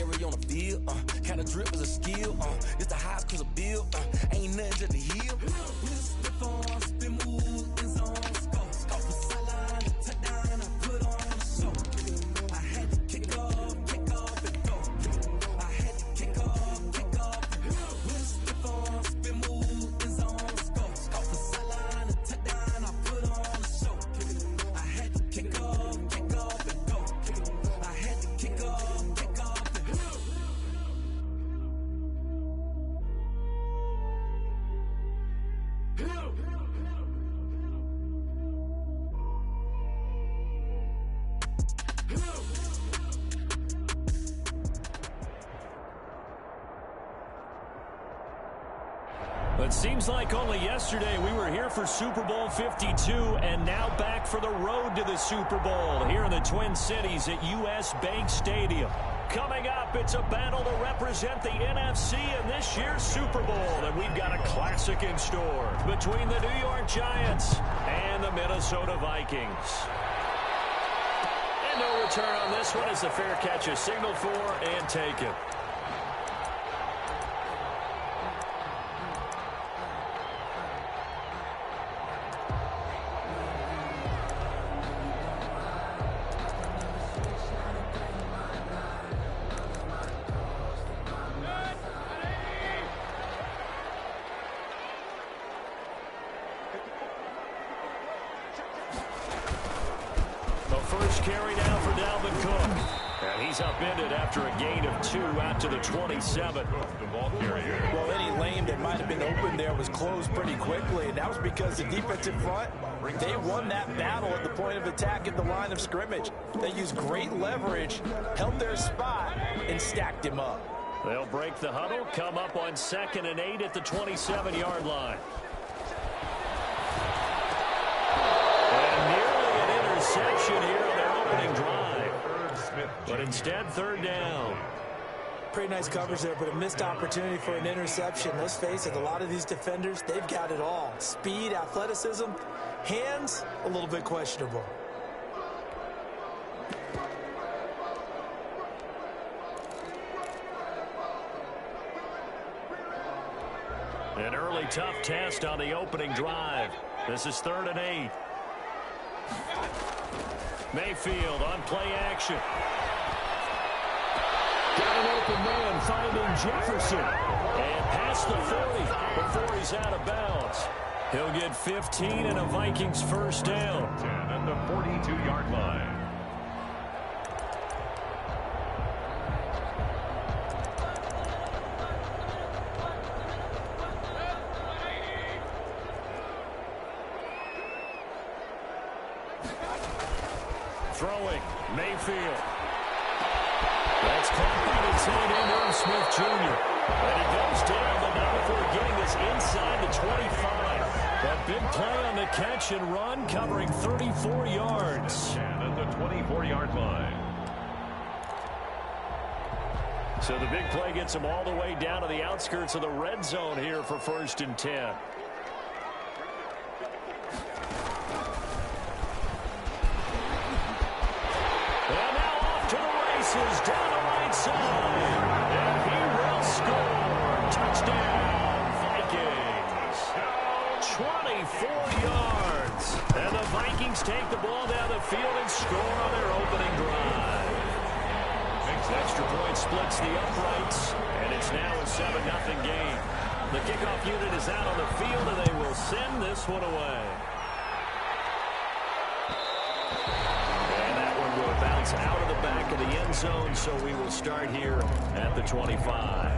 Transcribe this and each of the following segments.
legendary on the field. Kinda drip is a skill. It's the highs cause a bill. Ain't nothing just to heal. Slip on, spin move, in zone, scope for sideline, touchdown, I put on the show. I had to kick off and go. I had to kick off and go. Slip on, spin move, in zone, scope for sideline, touchdown, I put on the show. I had to kick off and go. I had to kick off and go. It seems like only yesterday we were here for Super Bowl 52 and now back for the road to the Super Bowl here in the Twin Cities at US Bank Stadium. Coming up, it's a battle to represent the NFC in this year's Super Bowl, and we've got a classic in store between the New York Giants and the Minnesota Vikings. And no return on this one as the fair catch is signaled for and taken. Carry now for Dalvin Cook. And he's upended after a gain of 2 out to the 27. Well, any lane that might have been open there was closed pretty quickly, and that was because the defensive front, they won that battle at the point of attack at the line of scrimmage. They used great leverage, held their spot, and stacked him up. They'll break the huddle, come up on 2nd and 8 at the 27-yard line. And nearly an interception here on their opening drive. But instead, 3rd down. Pretty nice coverage there, but a missed opportunity for an interception. Let's face it, a lot of these defenders, they've got it all. Speed, athleticism, hands, a little bit questionable. An early tough test on the opening drive. This is 3rd and 8. Mayfield on play action. Got an open man finding Jefferson. And past the 40 before he's out of bounds. He'll get 15 and a Vikings first down. 10 at the 42-yard line. Throwing, Mayfield. That's caught by the tight end, Irv Smith Jr. And he goes down, but not before getting this inside the 25. That big play on the catch and run, covering 34 yards. And at the 24-yard line. So the big play gets him all the way down to the outskirts of the red zone here for 1st and 10. Down the right side, and he will score. Touchdown, Vikings. 24 yards. And the Vikings take the ball down the field and score on their opening drive. Extra point splits the uprights, and it's now a 7-0 game. The kickoff unit is out on the field, and they will send this one away. Bounce out of the back of the end zone, so we will start here at the 25.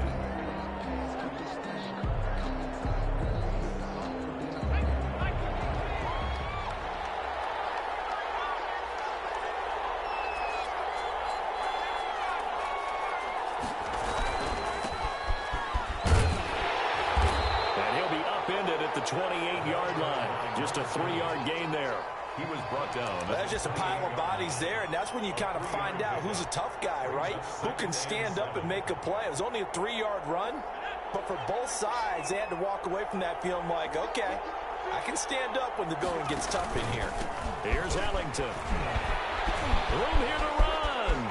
And he'll be upended at the 28-yard line. Just a 3-yard gain there. He was brought down. That's just a pile of bodies there, and that's when you kind of find out who's a tough guy, right? Who can stand up and make a play. It was only a 3-yard run, but for both sides, they had to walk away from that feeling like, okay, I can stand up when the going gets tough in here. Here's Ellington. Room here to run.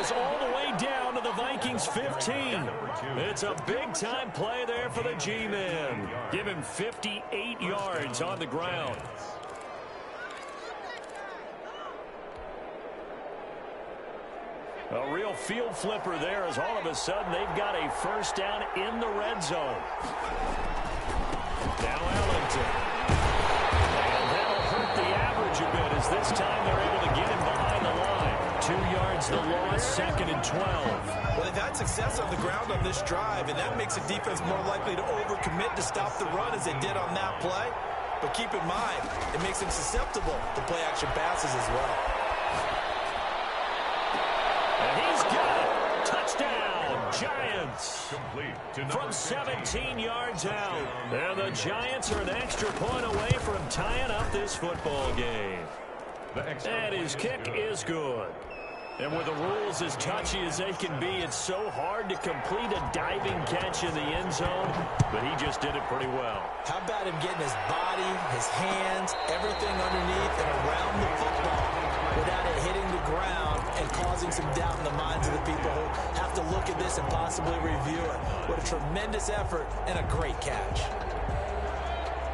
is all the way down to the Vikings 15. It's a big-time play there for the G-men. Give him 58 yards on the ground. A real field flipper there as all of a sudden they've got a first down in the red zone. Now Ellington. And that'll hurt the average a bit as this time they're able to get him behind the line. 2 yards the loss, 2nd and 12. Well, they've had success on the ground on this drive, and that makes a defense more likely to overcommit to stop the run as they did on that play. But keep in mind, it makes them susceptible to play-action passes as well. And he's got it. Touchdown, Giants. From 17 yards out. And the Giants are an extra point away from tying up this football game. And his kick is good. And with the rules as touchy as they can be, it's so hard to complete a diving catch in the end zone, but he just did it pretty well. How about him getting his body, his hands, everything underneath and around the football without it hitting the ground and causing some doubt in the minds of the people who have to look at this and possibly review it. What a tremendous effort and a great catch.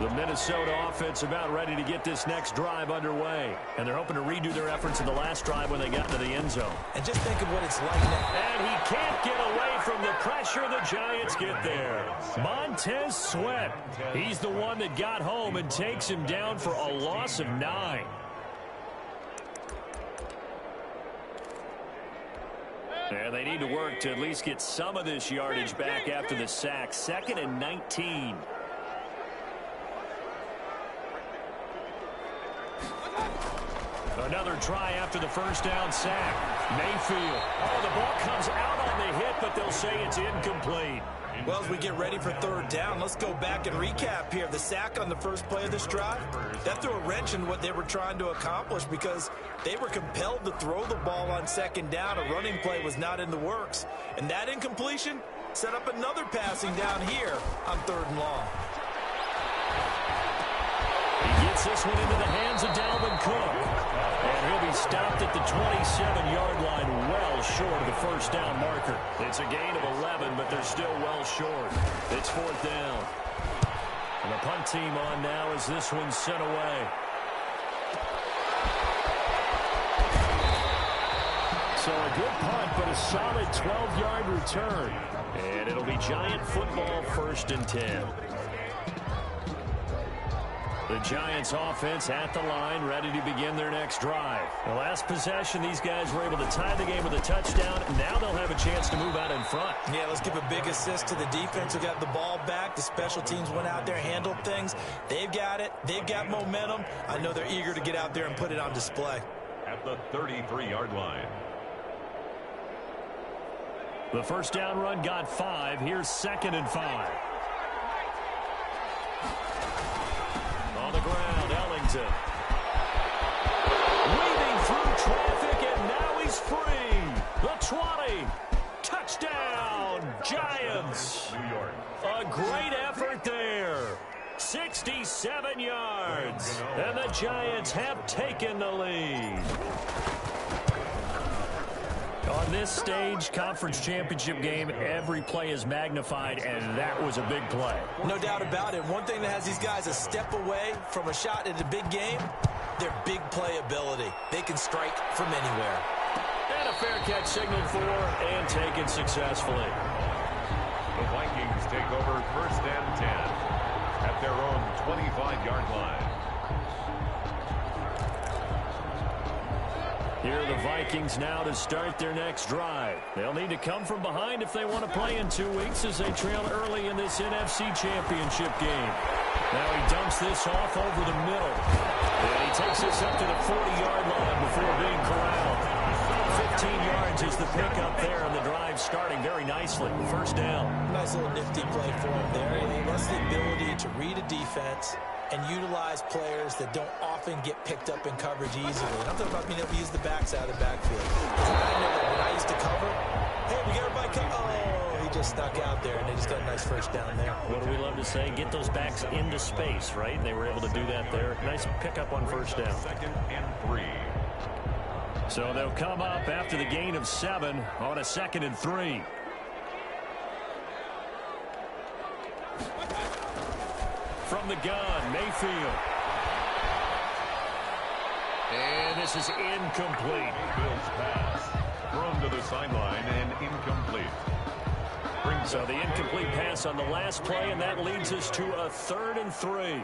The Minnesota offense about ready to get this next drive underway. And they're hoping to redo their efforts in the last drive when they got into the end zone. And just think of what it's like now. And he can't get away from the pressure. The Giants get there. Montez Sweat. He's the one that got home and takes him down for a loss of 9. And they need to work to at least get some of this yardage back after the sack. 2nd and 19. Another try after the first down sack. Mayfield. Oh, the ball comes out on the hit, but they'll say it's incomplete. Well, as we get ready for 3rd down, let's go back and recap here. The sack on the first play of this drive, that threw a wrench in what they were trying to accomplish because they were compelled to throw the ball on 2nd down. A running play was not in the works. And that incompletion set up another passing down here on 3rd and long. He gets this one into the hands of Dalvin Cook. And he'll be stopped at the 27-yard line, well short of the first down marker. It's a gain of 11, but they're still well short. It's 4th down. And the punt team on now as this one's sent away. So a good punt, but a solid 12-yard return. And it'll be Giant football, 1st and 10. The Giants offense at the line, ready to begin their next drive. The last possession, these guys were able to tie the game with a touchdown. Now they'll have a chance to move out in front. Yeah, let's give a big assist to the defense who got the ball back. The special teams went out there, handled things. They've got it. They've got momentum. I know they're eager to get out there and put it on display. At the 33-yard line. The first down run got 5. Here's 2nd and 5. On the ground, Ellington. Weaving through traffic, and now he's free. The 20. Touchdown, Giants. New York. A great effort there. 67 yards. And the Giants have taken the lead. On this stage, conference championship game, every play is magnified, and that was a big play. No doubt about it. One thing that has these guys a step away from a shot at a big game, their big play ability. They can strike from anywhere. And a fair catch signaled for and taken successfully. The Vikings take over 1st and 10 at their own 25-yard line. Here are the Vikings now to start their next drive. They'll need to come from behind if they want to play in 2 weeks as they trail early in this NFC Championship game. Now he dumps this off over the middle. And he takes this up to the 40-yard line before being corralled. 15 yards is the pickup there, and the drive starting very nicely. 1st down. Nice little nifty play for him there. That's the ability to read a defense and utilize players that don't often get picked up in coverage easily. And I'm talking about being able to use the backs out of the backfield. I know that when I used to cover, hey, we got everybody come. Oh, he just stuck out there, and they just got a nice first down there. What do we love to say? Get those backs into space, right? They were able to do that there. Nice pickup on 1st down. 2nd and 3. So they'll come up after the gain of 7 on a 2nd and 3. From the gun, Mayfield. And this is incomplete. Bill's pass. Thrown to the sideline and incomplete. So the incomplete pass on the last play, and that leads us to a 3rd and 3.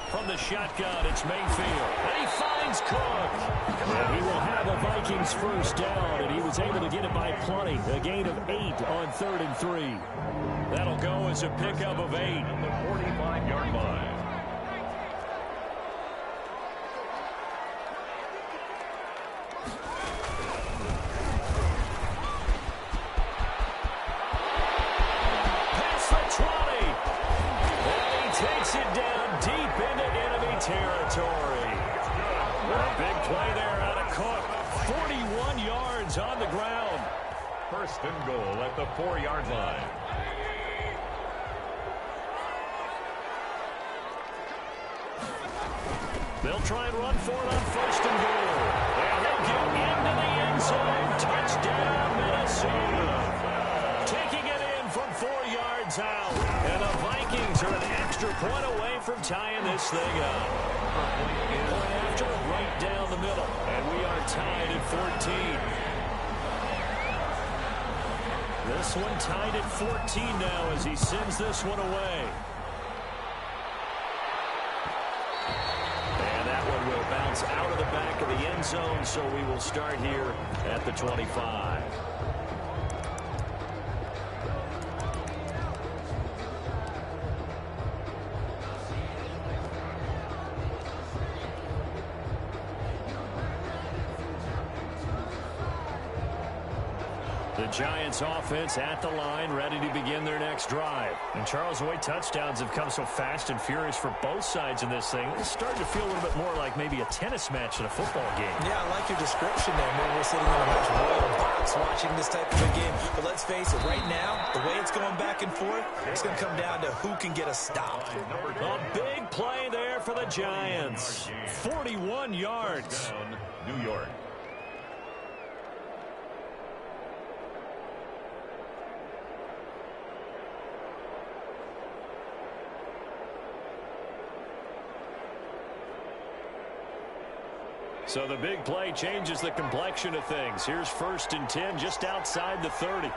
From the shotgun, it's Mayfield. And he finds Cook. And he will have a Vikings first down, and he was able to get it by plenty. A gain of 8 on 3rd and 3. That'll go as a pickup of 8. The 45-yard line. Territory. A big play there out of Cook. 41 yards on the ground. First and goal at the 4-yard line. They'll try and run for it on 1st and goal. And he'll get into the end zone. Touchdown, Minnesota. Taking it in from 4 yards out. And the Vikings are an extra point away from tying this thing up. Point after, right down the middle. And we are tied at 14. This one tied at 14 now as he sends this one away. And that one will bounce out of the back of the end zone, so we will start here at the 25. The Giants offense at the line, ready to begin their next drive. And Charles, the way touchdowns have come so fast and furious for both sides in this thing, it's starting to feel a little bit more like maybe a tennis match in a football game. Yeah, I like your description there. Maybe we're sitting in a much royal box watching this type of a game. But let's face it, right now, the way it's going back and forth, it's going to come down to who can get a stop. A big play there for the Giants. 41 yards. New York. So the big play changes the complexion of things. Here's 1st and 10 just outside the 30.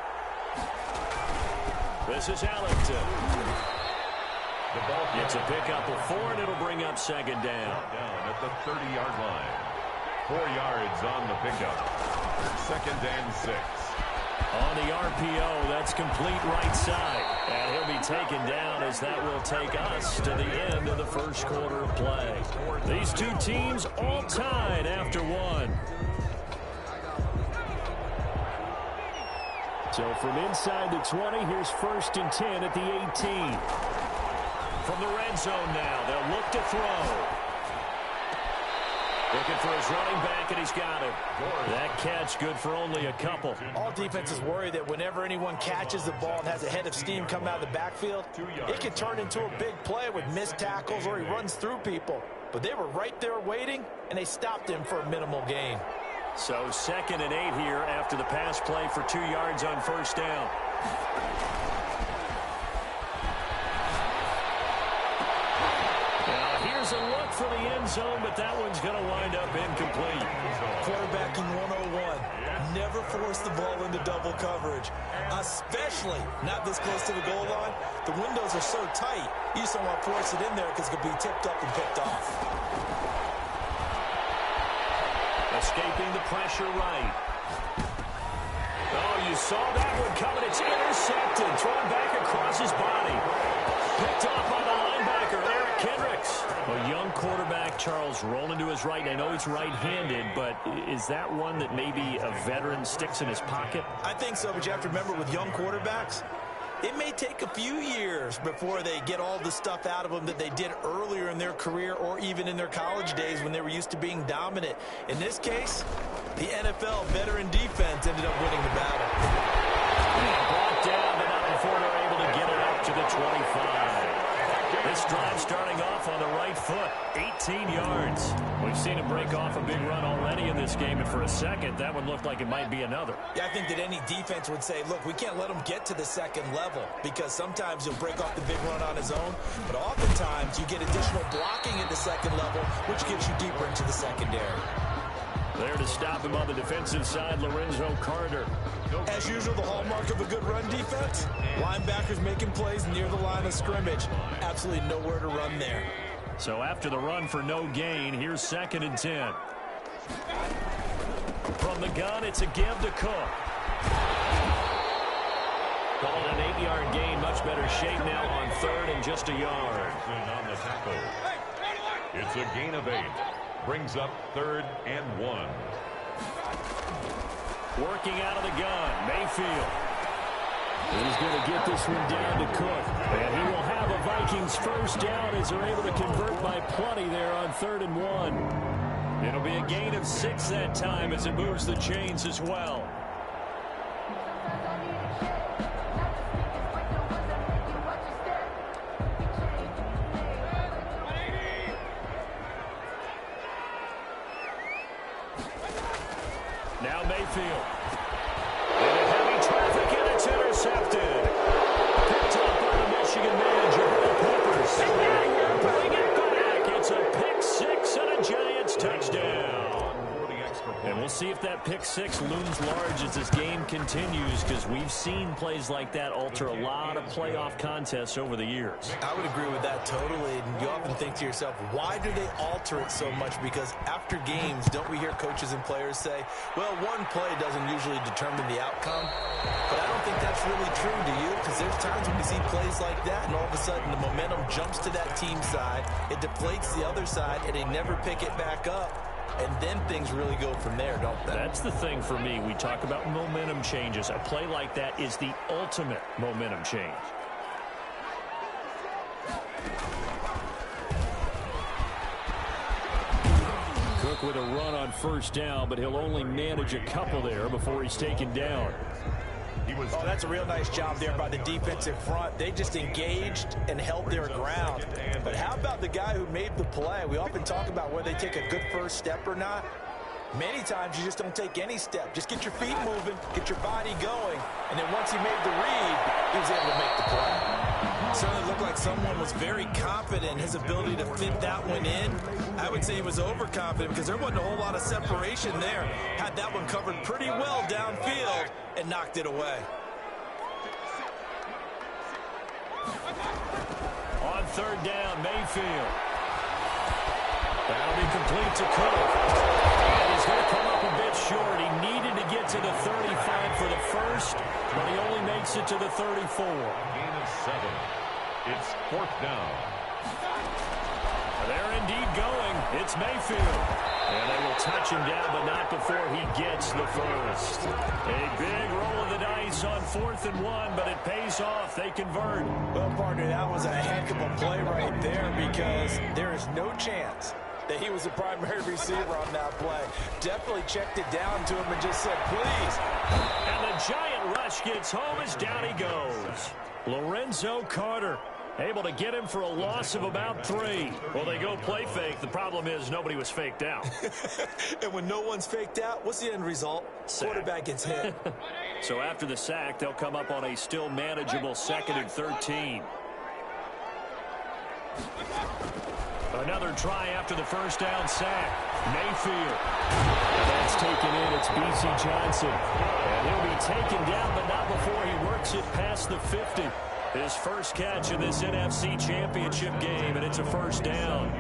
This is Allington. The ball gets a pickup of 4, and it'll bring up 2nd down. Down at the 30-yard line. 4 yards on the pickup. 2nd and 6. On the RPO, that's complete right side. And he'll be taken down as that will take us to the end of the first quarter of play. These two teams all tied after 1. So from inside the 20, here's 1st and 10 at the 18. From the red zone now, they'll look to throw. Looking for his running back, and he's got it. That catch good for only a couple. All defenses worry that whenever anyone catches the ball and has a head of steam coming out of the backfield, it can turn into a big play with missed tackles or he runs through people. But they were right there waiting, and they stopped him for a minimal gain. So 2nd and 8 here after the pass play for 2 yards on 1st down. Here's a look for the end zone, but that one's going to wind up incomplete. Quarterbacking 101. Never force the ball into double coverage, especially not this close to the goal line. The windows are so tight, you just don't want to force it in there because it could be tipped up and picked off. Escaping the pressure right. Oh, you saw that one coming. It's intercepted. Thrown back across his body. Picked off by the linebacker, Eric Kendricks. A young quarterback, Charles, rolling to his right. I know he's right-handed, but is that one that maybe a veteran sticks in his pocket? I think so, but you have to remember with young quarterbacks, it may take a few years before they get all the stuff out of them that they did earlier in their career or even in their college days when they were used to being dominant. In this case, the NFL veteran defense ended up winning the battle. Brought down, but not before they're able to get it up to the 25. This this drive starting off on the right foot. 18 yards. We've seen him break off a big run already in this game, and for a second, that one looked like it might be another. Yeah, I think that any defense would say, look, we can't let him get to the second level, because sometimes he'll break off the big run on his own, but oftentimes you get additional blocking at the second level, which gets you deeper into the secondary. There to stop him on the defensive side, Lorenzo Carter. As usual, the hallmark of a good run defense, linebackers making plays near the line of scrimmage. Absolutely nowhere to run there. So after the run for no gain, here's 2nd and 10. From the gun, it's a give to Cook. Called an 8-yard gain, much better shape now on 3rd and just a yard. On the tackle. It's a gain of 8. Brings up 3rd and 1. Working out of the gun, Mayfield. He's going to get this one down to Cook. And he will have a Vikings first down as they're able to convert by plenty there on 3rd and 1. It'll be a gain of 6 that time as it moves the chains as well. Now Mayfield. Into heavy traffic, and it's intercepted. Picked up by the Michigan man, Jabril Peppers. Bring it back. It's a pick 6 and a Giants touchdown. And we'll see if that pick 6 looms large as this game continues, because we've seen plays like that alter a lot of playoff contests over the years. I would agree with that totally, and you often think to yourself, why do they alter it so much? Because after games, don't we hear coaches and players say, well, one play doesn't usually determine the outcome? But I don't think that's really true, do you? Because there's times when we see plays like that, and all of a sudden the momentum jumps to that team side, it deflates the other side, and they never pick it back up. And then things really go from there, don't they? That's the thing for me. We talk about momentum changes. A play like that is the ultimate momentum change. Cook with a run on first down, but he'll only manage a couple there before he's taken down. Oh, that's a real nice job there by the defensive front. They just engaged and held their ground. But how about the guy who made the play? We often talk about whether they take a good first step or not. Many times you just don't take any step. Just get your feet moving, get your body going, and then once he made the read, he was able to make the play. Certainly looked like someone was very confident in his ability to fit that one in. I would say he was overconfident because there wasn't a whole lot of separation there. Had that one covered pretty well downfield and knocked it away. On 3rd down, Mayfield. That'll be complete to Cook. And he's going to come up a bit short. He needed to get to the 35 for the first, but he only makes it to the 34. Gain of 7. It's 4th down. They're indeed going. It's Mayfield. And they will touch him down, but not before he gets the first. A big roll of the dice on 4th and 1, but it pays off. They convert. Well, partner, that was a heck of a play right there because there is no chance that he was the primary receiver on that play. Definitely checked it down to him and just said, please. And the giant rush gets home as down he goes. Lorenzo Carter able to get him for a loss of about 3. Well, they go play fake. The problem is nobody was faked out. And when no one's faked out, what's the end result? Sack. Quarterback gets hit. So after the sack, they'll come up on a still manageable 2nd and 13. Another try after the first down sack. Mayfield. And that's taken in. It's B.C. Johnson. And he'll be taken down, but not before he works it past the 50. His first catch in this NFC Championship game, and it's a first down.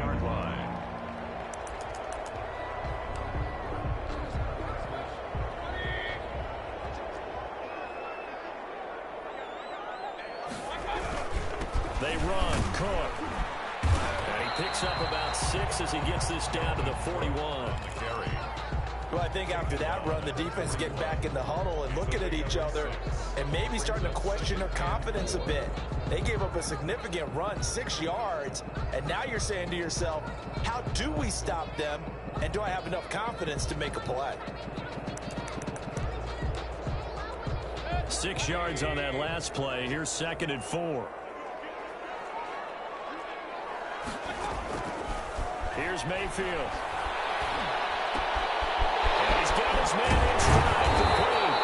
They run. Cook. And he picks up about 6 as he gets this down to the 41. Well, I think after that run, the defense is getting back in the huddle and looking at each other and maybe starting to question their confidence a bit. They gave up a significant run, 6 yards, and now you're saying to yourself, how do we stop them, and do I have enough confidence to make a play? 6 yards on that last play. Here's 2nd and 4. Here's Mayfield. And he's got his man in stride, complete.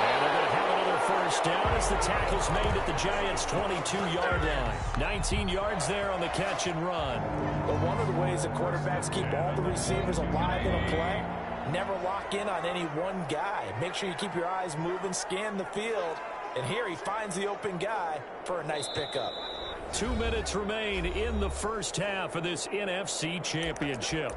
And they're going to have another first down as the tackle's made at the Giants' 22-yard line. 19 yards there on the catch and run. But one of the ways the quarterbacks keep all the receivers alive in a play, never lock in on any one guy. Make sure you keep your eyes moving, scan the field. And here he finds the open guy for a nice pickup. 2 minutes remain in the first half of this NFC Championship.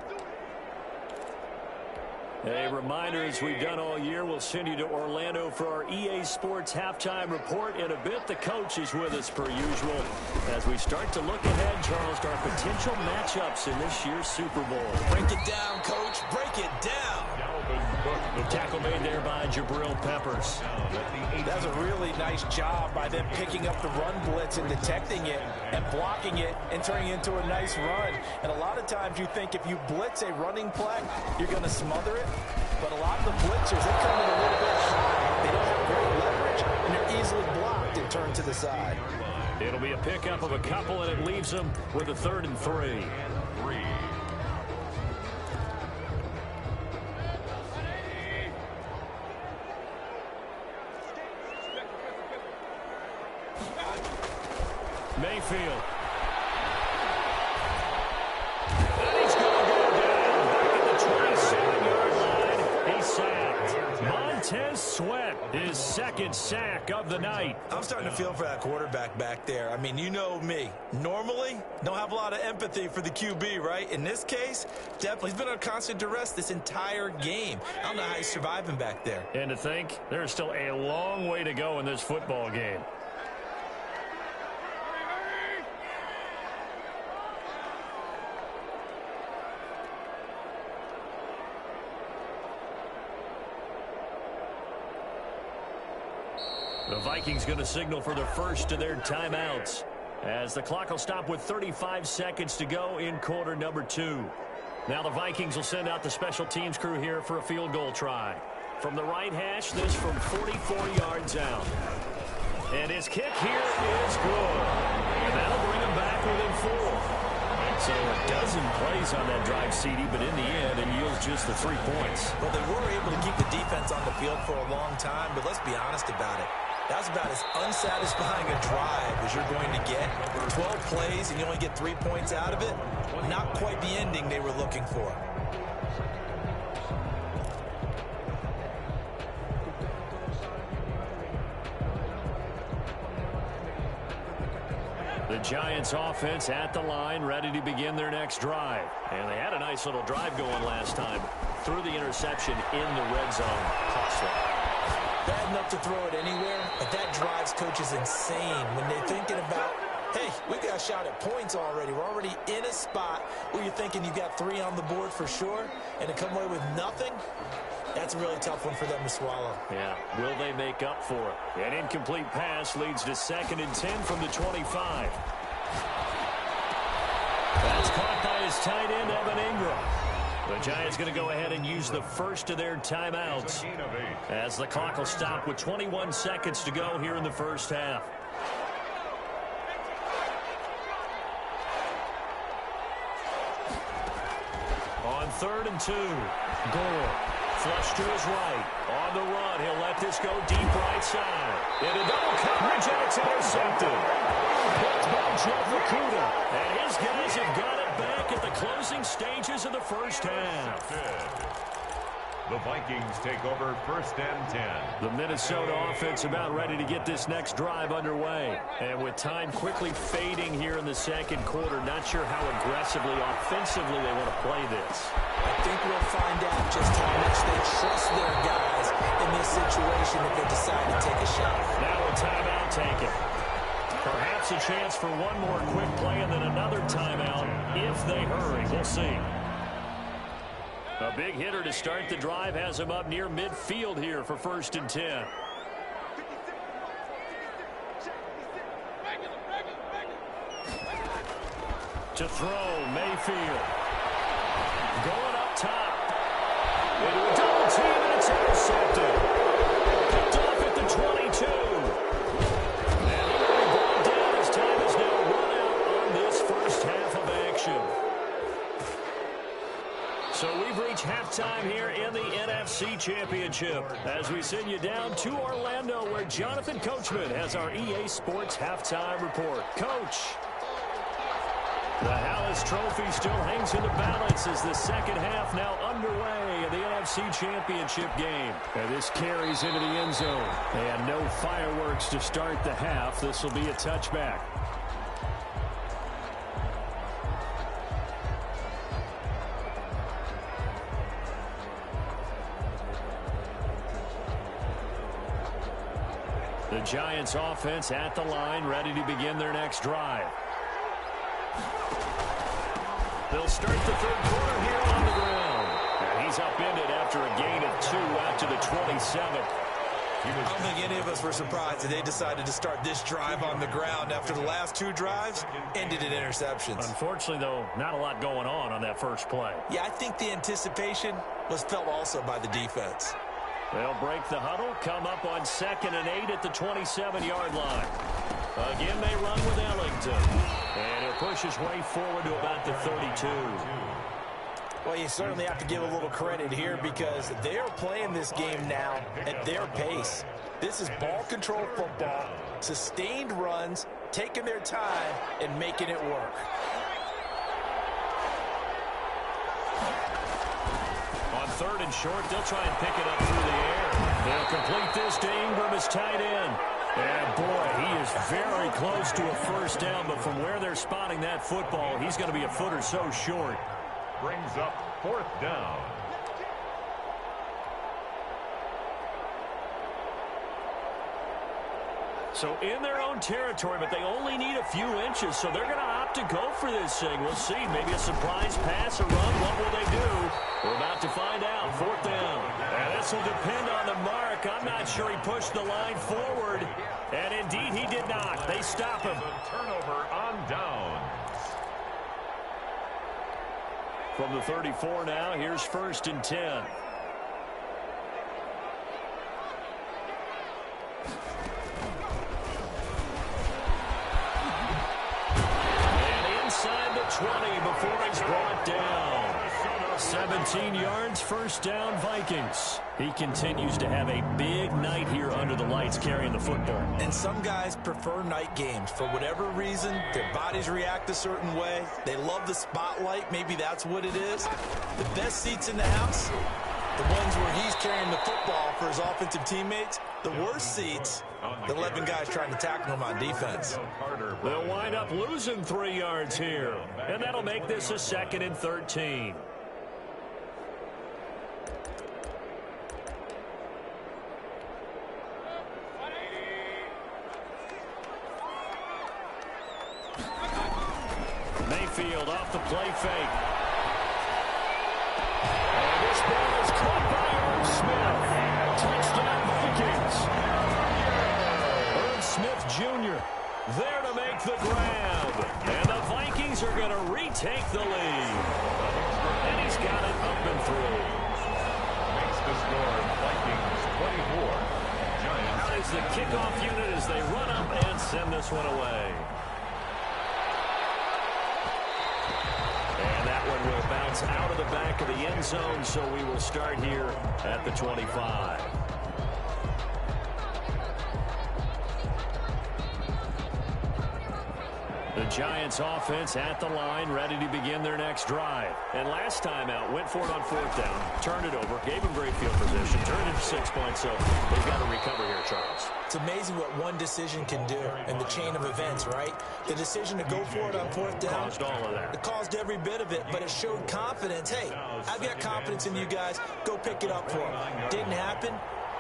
A reminder, as we've done all year, we'll send you to Orlando for our EA Sports halftime report. In a bit, the coach is with us per usual as we start to look ahead, Charles, to our potential matchups in this year's Super Bowl. Break it down, Coach. Break it down. The tackle made there by Jabril Peppers. That's a really nice job by them picking up the run blitz and detecting it and blocking it and turning it into a nice run. And a lot of times you think if you blitz a running play, you're going to smother it. But a lot of the blitzers, they come in a little bit high. They don't have great leverage, and they're easily blocked and turned to the side. It'll be a pickup of a couple, and it leaves them with a 3rd and 3. Mayfield. And he's going to go down back at the 27-yard line. He's sacked. Montez Sweat, his 2nd sack of the night. I'm starting to feel for that quarterback back there. I mean, you know me. Normally, don't have a lot of empathy for the QB, right? In this case, definitely. He's been on constant duress this entire game. I don't know how he's surviving back there. And to think, there's still a long way to go in this football game. The Vikings going to signal for the first of their timeouts as the clock will stop with 35 seconds to go in quarter number 2. Now the Vikings will send out the special teams crew here for a field goal try. From the right hash, this from 44 yards out. And his kick here is good. And that'll bring him back within 4. So a dozen plays on that drive, CD, but in the end, it yields just the 3 points. Well, they were able to keep the defense on the field for a long time, but let's be honest about it. That's about as unsatisfying a drive as you're going to get. 12 plays and you only get 3 points out of it. Not quite the ending they were looking for. The Giants offense at the line, ready to begin their next drive. And they had a nice little drive going last time. Threw the interception in the red zone. Costly. Bad enough to throw it anywhere, but that drives coaches insane when they're thinking about, hey, we got a shot at points already. We're already in a spot where you're thinking you got 3 on the board for sure, and to come away with nothing, that's a really tough one for them to swallow. Yeah, will they make up for it? An incomplete pass leads to 2nd and 10 from the 25. That's caught by his tight end, Evan Ingram. The Giants going to go ahead and use the first of their timeouts as the clock will stop with 21 seconds to go here in the first half. On 3rd and 2, Gore. Flush to his right. On the run, he'll let this go deep right side. Into double coverage, and it's intercepted. Picked by Jeff Okudah. And his guys have got it back at the closing stages of the first half. The Vikings take over 1st and 10. The Minnesota offense about ready to get this next drive underway. And with time quickly fading here in the 2nd quarter, not sure how aggressively, offensively they want to play this. I think we'll find out just how much they trust their guys in this situation if they decide to take a shot. Now a timeout taken. Perhaps a chance for one more quick play and then another timeout if they hurry. We'll see. A big hitter to start the drive has him up near midfield here for 1st and 10. To throw, Mayfield. Going up top. Into a double team, and it's intercepted. Picked off at the 22. And he will be brought down as time is now run out on this first half of action. So we've reached halftime here in the NFC Championship as we send you down to Orlando where Jonathan Coachman has our EA Sports halftime report. Coach. The Hallis Trophy still hangs in the balance as the second half now underway in the NFC Championship game. And this carries into the end zone. And no fireworks to start the half. This will be a touchback. The Giants offense at the line, ready to begin their next drive. They'll start the third quarter here on the ground. And he's upended after a gain of 2 out to the 27th. I don't think any of us were surprised that they decided to start this drive on the ground after the last 2 drives ended in interceptions. Unfortunately, though, not a lot going on that first play. Yeah, I think the anticipation was felt also by the defense. They'll break the huddle, come up on 2nd and 8 at the 27-yard line. Again, they run with Ellington. And he'll push his way forward to about the 32. Well, you certainly have to give a little credit here because they are playing this game now at their pace. This is ball control football, sustained runs, taking their time, and making it work. On 3rd and short, they'll try and pick it up through the air. They'll complete this to Ingram as tight end. And, boy, he is very close to a first down, but from where they're spotting that football, he's going to be a foot or so short. Brings up 4th down. So in their own territory, but they only need a few inches, so they're going to opt to go for this thing. We'll see. Maybe a surprise pass or run. What will they do? We're about to find out. 4th down. And this will depend on the mark. I'm not sure he pushed the line forward. And indeed, he did not. They stop him. Turnover on downs. From the 34 now, here's 1st and 10. And inside the 20 before he's brought down. 17 yards, 1st down, Vikings. He continues to have a big night here under the lights carrying the football. And some guys prefer night games. For whatever reason, their bodies react a certain way. They love the spotlight. Maybe that's what it is. The best seats in the house, the ones where he's carrying the football for his offensive teammates. The worst seats, the 11 guys trying to tackle him on defense. They'll wind up losing 3 yards here. And that'll make this a 2nd and 13. Mayfield off the play fake. And this ball is caught by Irv Smith. Touchdown Vikings. Irv Smith Jr. there to make the grab. And the Vikings are going to retake the lead. And he's got it up and through. Makes the score Vikings 24. Giants. That is the kickoff unit as they run up and send this one away. And that one will bounce out of the back of the end zone, so we will start here at the 25. The Giants offense at the line, ready to begin their next drive. And last time out, went for it on 4th down, turned it over, gave them great field position, turned it to 6 points, so they've got to recover here, Charles. It's amazing what one decision can do in the chain of events, right? The decision to go for it on 4th down. Caused all of that. It caused every bit of it, but it showed confidence. Hey, I've got confidence in you guys. Go pick it up for them. Didn't happen.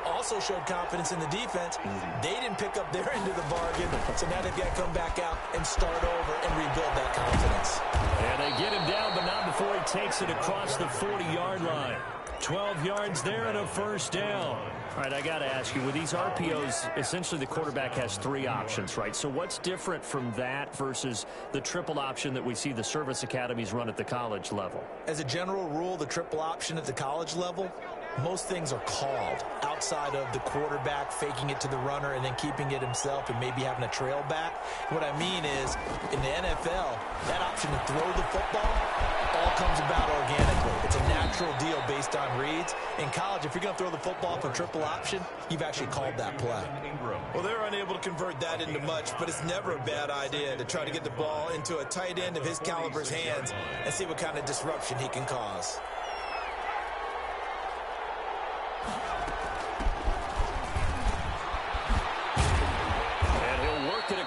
Also showed confidence in the defense. They didn't pick up their end of the bargain, so now they've got to come back out and start over and rebuild that confidence. And they get him down, but not before he takes it across the 40-yard line. 12 yards there and a 1st down. All right, I got to ask you, with these RPOs, essentially the quarterback has 3 options, right? So what's different from that versus the triple option that we see the service academies run at the college level? As a general rule, the triple option at the college level, most things are called outside of the quarterback faking it to the runner and then keeping it himself and maybe having a trail back. What I mean is, in the NFL, that option to throw the football all comes about organically. It's a natural deal based on reads. In college, if you're going to throw the football for triple option, you've actually called that play. Well, they're unable to convert that into much, but it's never a bad idea to try to get the ball into a tight end of his caliber's hands and see what kind of disruption he can cause.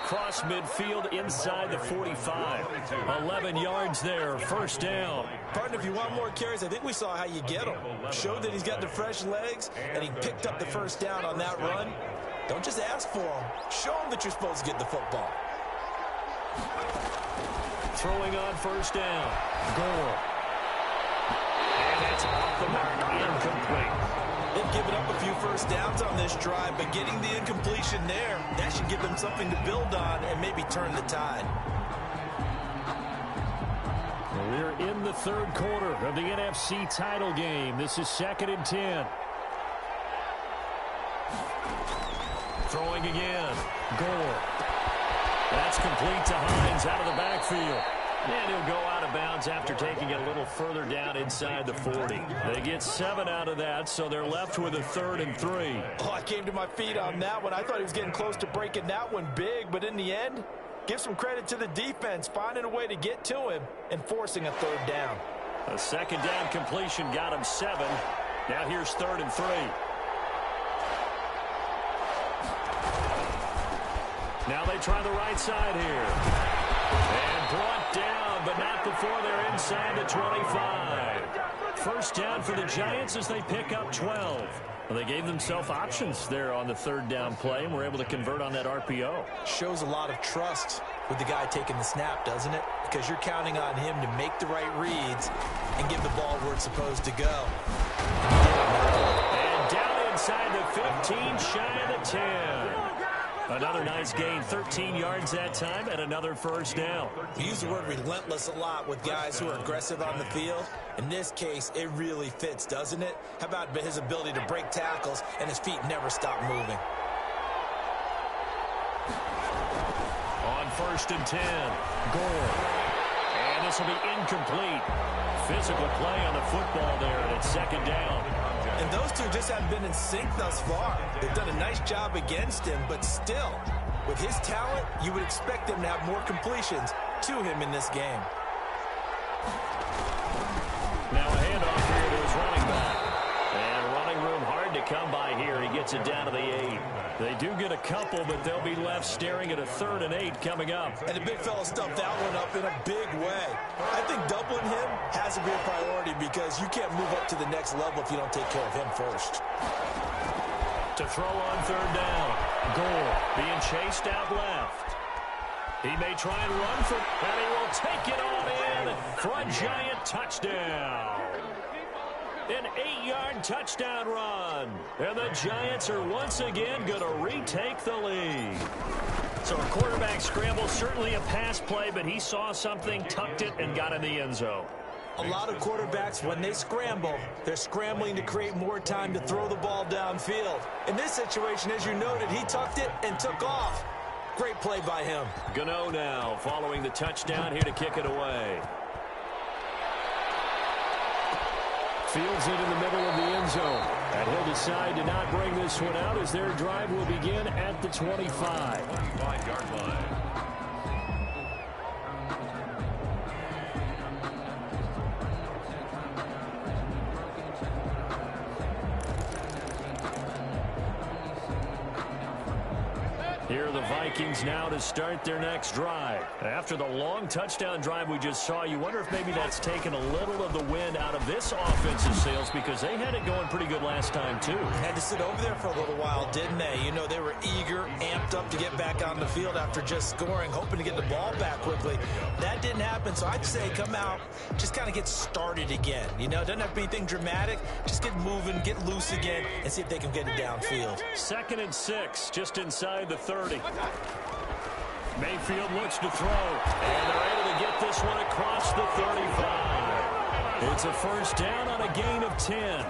Across midfield inside the 45. 11 yards there, first down. Partner, if you want more carries, I think we saw how you get them. Showed that he's got the fresh legs, and he picked up the first down on that run. Don't just ask for them. Show them that you're supposed to get the football. Throwing on first down. Gore. And it's off the mark, incomplete. They've given up a few first downs on this drive, but getting the incompletion there, that should give them something to build on and maybe turn the tide. We're in the third quarter of the NFC title game. This is 2nd and 10. Throwing again. Gore. That's complete to Hines out of the backfield. And he'll go out of bounds after taking it a little further down inside the 40. They get 7 out of that, so they're left with a 3rd and 3. Oh, I came to my feet on that one. I thought he was getting close to breaking that one big, but in the end, give some credit to the defense, finding a way to get to him and forcing a 3rd down. A 2nd down completion got him 7. Now here's 3rd and 3. Now they try the right side here. And brought down, but not before they're inside the 25. First down for the Giants as they pick up 12. Well, they gave themselves options there on the 3rd down play and were able to convert on that RPO. Shows a lot of trust with the guy taking the snap, doesn't it? Because you're counting on him to make the right reads and give the ball where it's supposed to go. And down inside the 15, shy of the 10. Another nice gain, 13 yards that time, and another first down. We use the word relentless a lot with guys who are aggressive on the field. In this case, it really fits, doesn't it? How about his ability to break tackles and his feet never stop moving? On 1st and 10, Gore. And this will be incomplete. Physical play on the football there, and it's 2nd down. And those two just haven't been in sync thus far. They've done a nice job against him, but still, with his talent, you would expect them to have more completions to him in this game. Now a handoff here to his running back. And running room hard to come by here. He gets it down to the 8. They do get a couple, but they'll be left staring at a 3rd and 8 coming up. And the big fella stuffed that one up in a big way. I think doubling him has to be a priority because you can't move up to the next level if you don't take care of him first. To throw on 3rd down. Gore being chased out left. He may try and run for, and he will take it on in for a Giant touchdown. An 8-yard touchdown run. And the Giants are once again going to retake the lead. So a quarterback scramble, certainly a pass play, but he saw something, tucked it, and got in the end zone. A lot of quarterbacks, when they scramble, they're scrambling to create more time to throw the ball downfield. In this situation, as you noted, he tucked it and took off. Great play by him. Gano now following the touchdown here to kick it away. Fields it in the middle of the end zone. And he'll decide to not bring this one out as their drive will begin at the 25. 25-yard line. Here are the Vikings now to start their next drive. After the long touchdown drive we just saw, you wonder if maybe that's taken a little of the wind out of this offensive sails because they had it going pretty good last time too. Had to sit over there for a little while, didn't they? You know, they were eager, amped up to get back on the field after just scoring, hoping to get the ball back quickly. That didn't happen, so I'd say come out, just kind of get started again. You know, it doesn't have to be anything dramatic. Just get moving, get loose again, and see if they can get it downfield. 2nd and 6, just inside the 30. Mayfield looks to throw, and they're able to get this one across the 35. It's a first down on a gain of 10.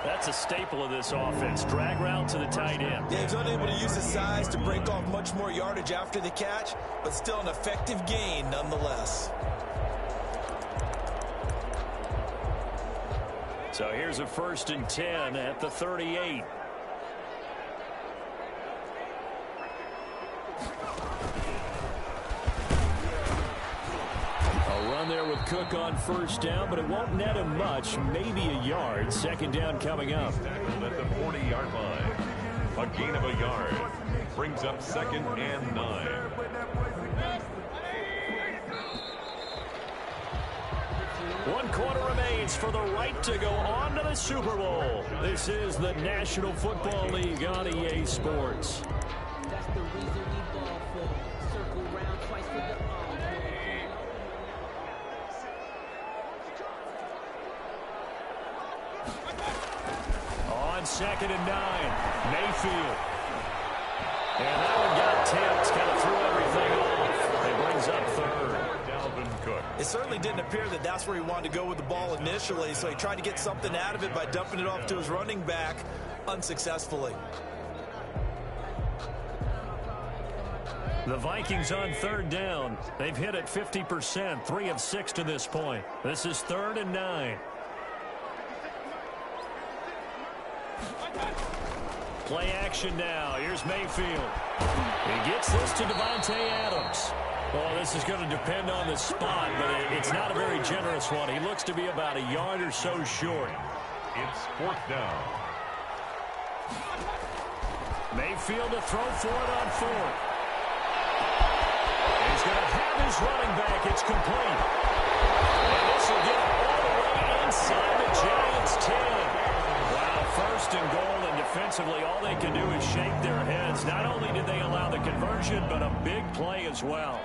That's a staple of this offense. Drag route to the tight end. Yeah, he's unable to use his size to break off much more yardage after the catch, but still an effective gain nonetheless. So here's a 1st and 10 at the 38. A run there with Cook on 1st down, but it won't net him much, maybe a yard. 2nd down coming up. Tackled at the 40-yard line. A gain of a yard. Brings up 2nd and 9. One quarter remains for the right to go on to the Super Bowl. This is the National Football League on EA Sports. That's the reason we ball for. Circle round twice for the On 2nd and 9, Mayfield. And that one got tipped, kind of threw everything off. It brings up 3rd. Dalvin Cook. It certainly didn't appear that that's where he wanted to go with the ball initially, so he tried to get something out of it by dumping it off to his running back unsuccessfully. The Vikings on 3rd down. They've hit it 50%, 3 of 6 to this point. This is 3rd and 9. Play action now. Here's Mayfield. He gets this to Devontae Adams. Well, this is going to depend on the spot, but it's not a very generous one. He looks to be about a yard or so short. It's 4th down. Mayfield to throw for it on 4th. He's going to have his running back. It's complete. And this will get him all the way inside the Giants' 10. Wow, 1st and goal, and defensively all they can do is shake their heads. Not only did they allow the conversion, but a big play as well.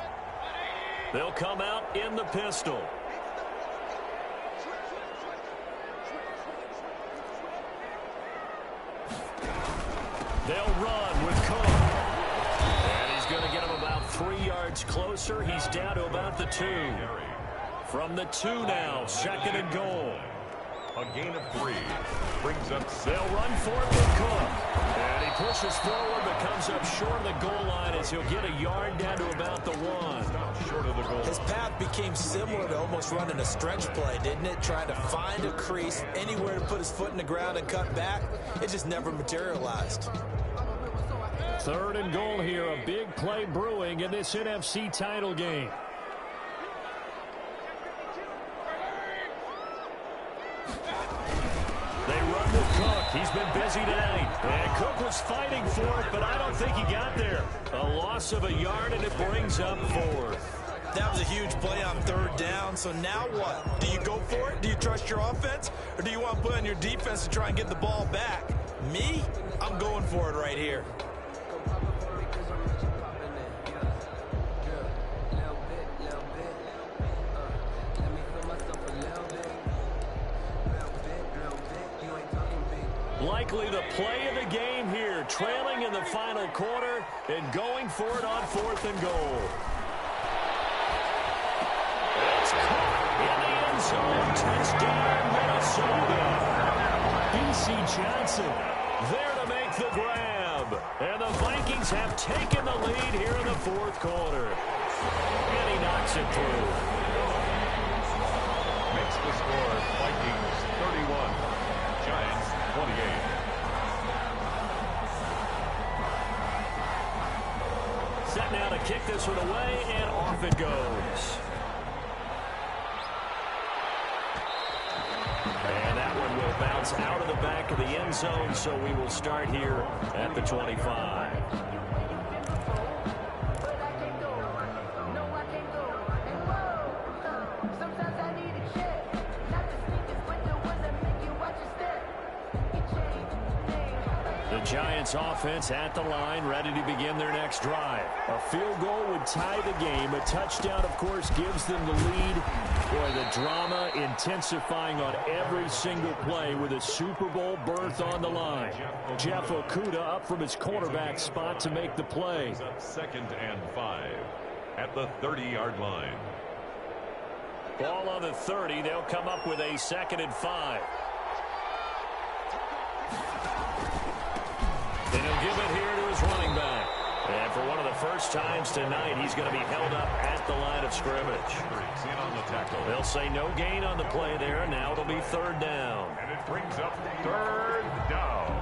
They'll come out in the pistol. They'll run with Cook. And he's going to get him about 3 yards closer. He's down to about the 2. From the 2 now, 2nd and goal. A gain of 3. Brings up 6. They'll run for it with Cook. And he pushes forward but comes up short of the goal line as he'll get a yard down to about the 1. Stopped short of the goal. His path became similar to almost running a stretch play, didn't it? Trying to find a crease, anywhere to put his foot in the ground and cut back. It just never materialized. 3rd and goal here. A big play brewing in this NFC title game. They run with Cook. He's been busy tonight. And Cook was fighting for it, but I don't think he got there. A loss of a yard, and it brings up 4th. That was a huge play on 3rd down, so now what? Do you go for it? Do you trust your offense? Or do you want to put on your defense to try and get the ball back? Me? I'm going for it right here. Likely the play of the game here, trailing in the final quarter and going for it on 4th and goal. It's caught in the end zone. Touchdown, Minnesota. B.C. Johnson there to make the grab. And the Vikings have taken the lead here in the 4th quarter. And he knocks it through. Makes the score Vikings 31. Giants 28. Set now to kick this one away, and off it goes. And that one will bounce out of the back of the end zone, so we will start here at the 25. Giants offense at the line, ready to begin their next drive. A field goal would tie the game. A touchdown, of course, gives them the lead. Boy, the drama intensifying on every single play with a Super Bowl berth on the line. Jeff Okudah up from his cornerback spot to make the play. 2nd and 5 at the 30-yard line. Ball on the 30. They'll come up with a 2nd and 5. And he'll give it here to his running back. And for one of the first times tonight, he's going to be held up at the line of scrimmage. They'll say no gain on the play there. Now it'll be third down. And it brings up third down.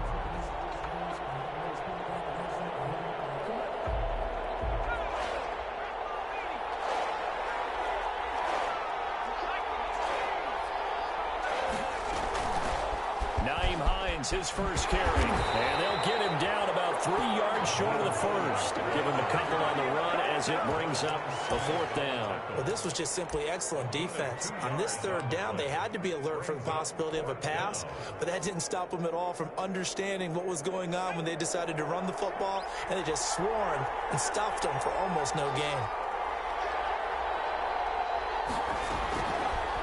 His first carry, and they'll get him down about 3 yards short of the first. Give him a couple on the run as it brings up a fourth down. Well, this was just simply excellent defense. On this third down, they had to be alert for the possibility of a pass, but that didn't stop them at all from understanding what was going on when they decided to run the football, and they just swarmed and stuffed them for almost no gain.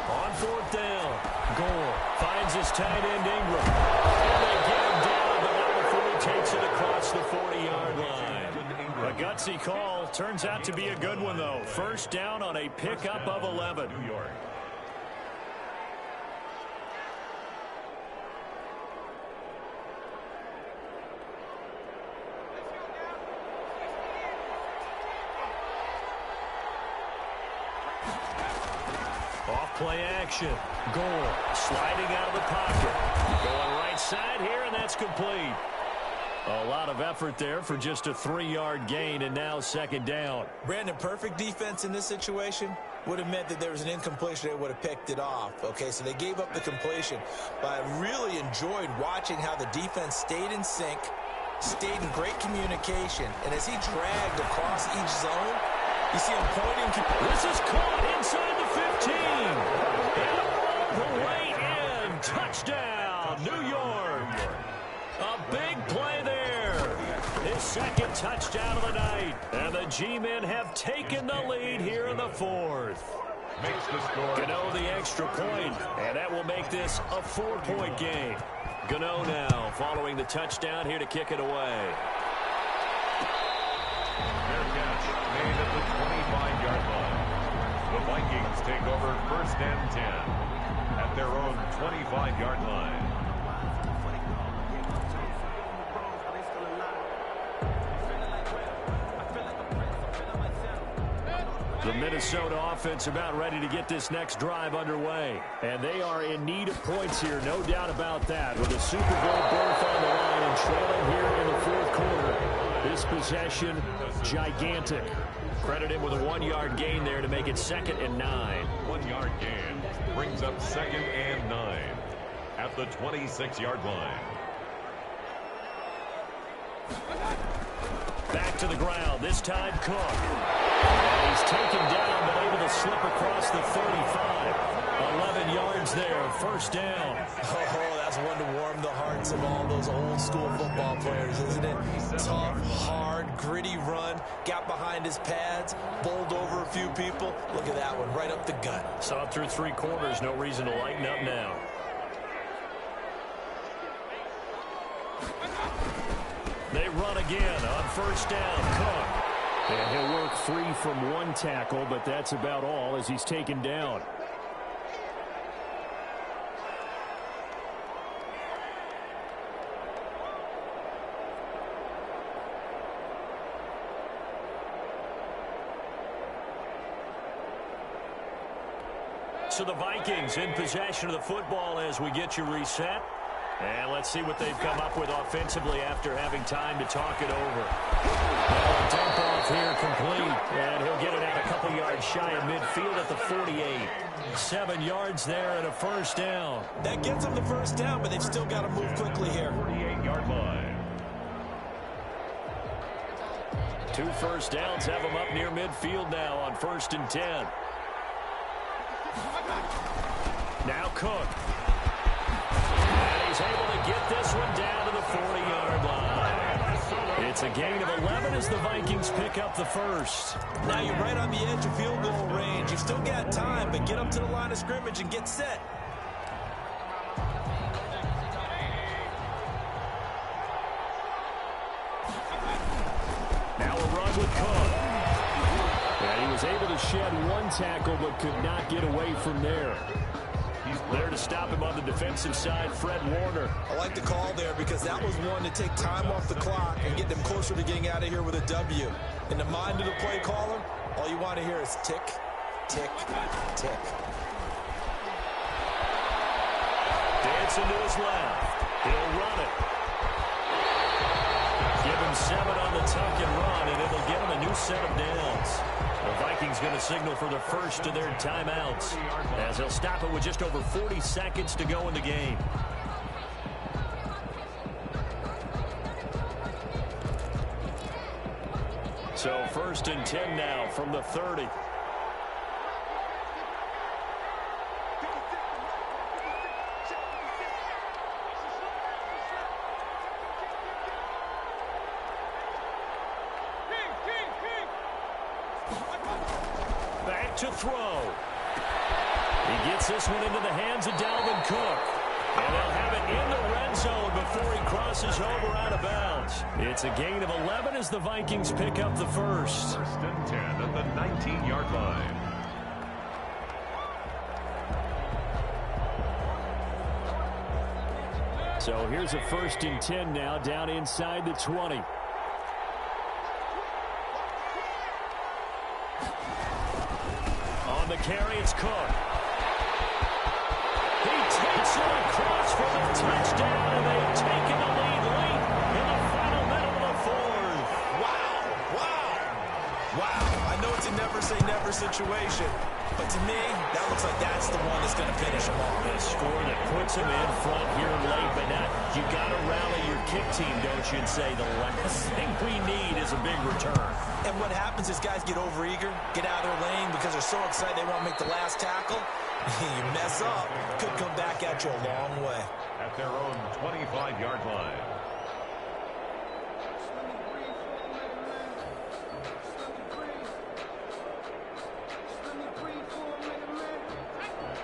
On fourth down, Gore finds his tight end Ingram. And they get him down, but not before he takes it across the 40-yard line. A gutsy call. Turns out to be a good one, though. First down on a pickup of 11. New York. Play action. Gore sliding out of the pocket. Going right side here, and that's complete. A lot of effort there for just a 3-yard gain, and now second down. Brandon, perfect defense in this situation would have meant that there was an incompletion. They would have picked it off. Okay, so they gave up the completion. But I really enjoyed watching how the defense stayed in sync, stayed in great communication, and as he dragged across each zone, you see him pointing. This is caught inside the 15. And all the way in. Touchdown, New York. A big play there. His second touchdown of the night. And the G-men have taken the lead here in the fourth. Makes the score. Gano the extra point, and that will make this a 4-point game. Gano now following the touchdown here to kick it away. Fair catch made at the 25-yard line. The Vikings take over first and 10 at their own 25-yard line. The Minnesota offense about ready to get this next drive underway. And they are in need of points here, no doubt about that. With a Super Bowl berth on the line and trailing here in the fourth quarter. This possession, gigantic. Credit him with a 1-yard gain there to make it 2nd and 9. 1-yard gain brings up 2nd and 9 at the 26-yard line. Back to the ground, this time Cook. And he's taken down, but able to slip across the 35. 11 yards there, first down. Oh, that's one to warm the hearts of all those old school football players, isn't it? Tough, hard, gritty run, got behind his pads, bowled over a few people. Look at that one, right up the gut. Saw it through 3 quarters, no reason to lighten up now. They run again on first down, Cook. And he'll work free from 1 tackle, but that's about all as he's taken down. So the Vikings in possession of the football as we get you reset. And let's see what they've come up with offensively after having time to talk it over. Dump off here complete. And he'll get it out a couple yards shy of midfield at the 48. 7 yards there and a first down. That gets them the first down, but they've still got to move quickly here. 48-yard line. 2 first downs have them up near midfield now on 1st and 10. Now Cook. And he's able to get this one down to the 40-yard line. It's a gain of 11 as the Vikings pick up the first. Now you're right on the edge of field goal range. You've still got time, but get up to the line of scrimmage and get set. Now a run with Cook. And he was able to shed 1 tackle but could not get away from there. He's there to stop him on the defensive side, Fred Warner. I like the call there because that was one to take time off the clock and get them closer to getting out of here with a W. In the mind of the play caller, all you want to hear is tick, tick, tick. Dancing to his left. He'll run it. Give him 7 on the tuck and run, and it'll give him a new set of downs. The Vikings going to signal for the first of their timeouts as they'll stop it with just over 40 seconds to go in the game. So 1st and 10 now from the 30. Back to throw. He gets this one into the hands of Dalvin Cook. And they'll have it in the red zone before he crosses over out of bounds. It's a gain of 11 as the Vikings pick up the first. 1st and 10 at the 19-yard line. So here's a 1st and 10 now down inside the 20. On the carry, it's Cook. He takes it across for the touchdown, and they've taken the lead late in the final minute of the 4th. Wow. I know it's a never-say-never situation, but to me, that looks like that's the one that's going to finish him off. A score that puts him in front here late, but now you got to rally your kick team, don't you, and say the last thing we need is a big return. And what happens is guys get overeager, get out of their lane because they're so excited they want to make the last tackle. You mess up, could come back at you a long way. At their own 25-yard line.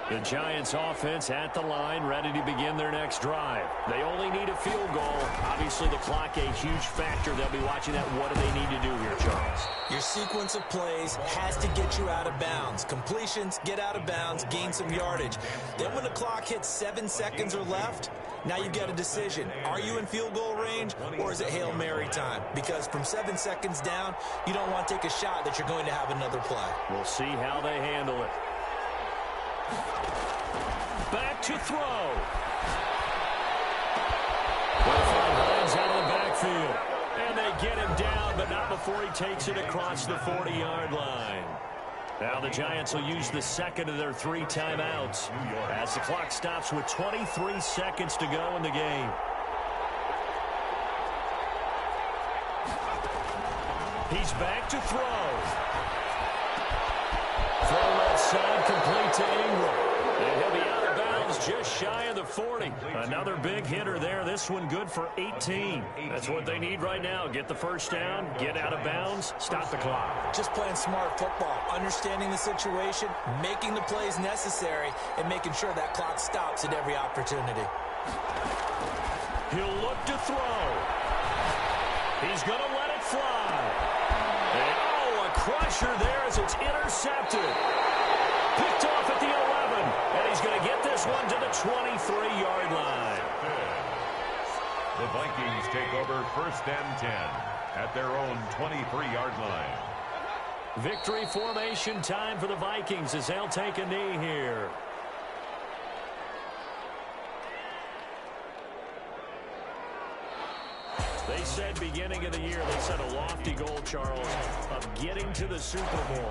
The Giants offense at the line, ready to begin their next drive. They only need a field goal. Obviously, the clock a huge factor. They'll be watching that. What do they need to do here, Charles? Your sequence of plays has to get you out of bounds. Completions, get out of bounds, gain some yardage. Then when the clock hits 7 seconds or left, now you've got a decision. Are you in field goal range, or is it Hail Mary time? Because from 7 seconds down, you don't want to take a shot that you're going to have another play. We'll see how they handle it. Back to throw. They'll find Hines out of the backfield. And they get him down, but not before he takes it across the 40-yard line. Now the Giants will use the second of their 3 timeouts as the clock stops with 23 seconds to go in the game. He's back to throw. Throw left side, complete to Ingram. And he'll be out of bounds just shy of the 40. Another big hitter there. This one good for 18. That's what they need right now. Get the first down, get out of bounds, stop the clock. Just playing smart football, understanding the situation, making the plays necessary, and making sure that clock stops at every opportunity. He'll look to throw. He's going to let it fly. And, oh, a crusher there as it's intercepted. Picked off at the 11, and he's going to get this one to the 23-yard line. The Vikings take over 1st and 10 at their own 23-yard line. Victory formation time for the Vikings as they'll take a knee here. They said beginning of the year, they set a lofty goal, Charles, of getting to the Super Bowl.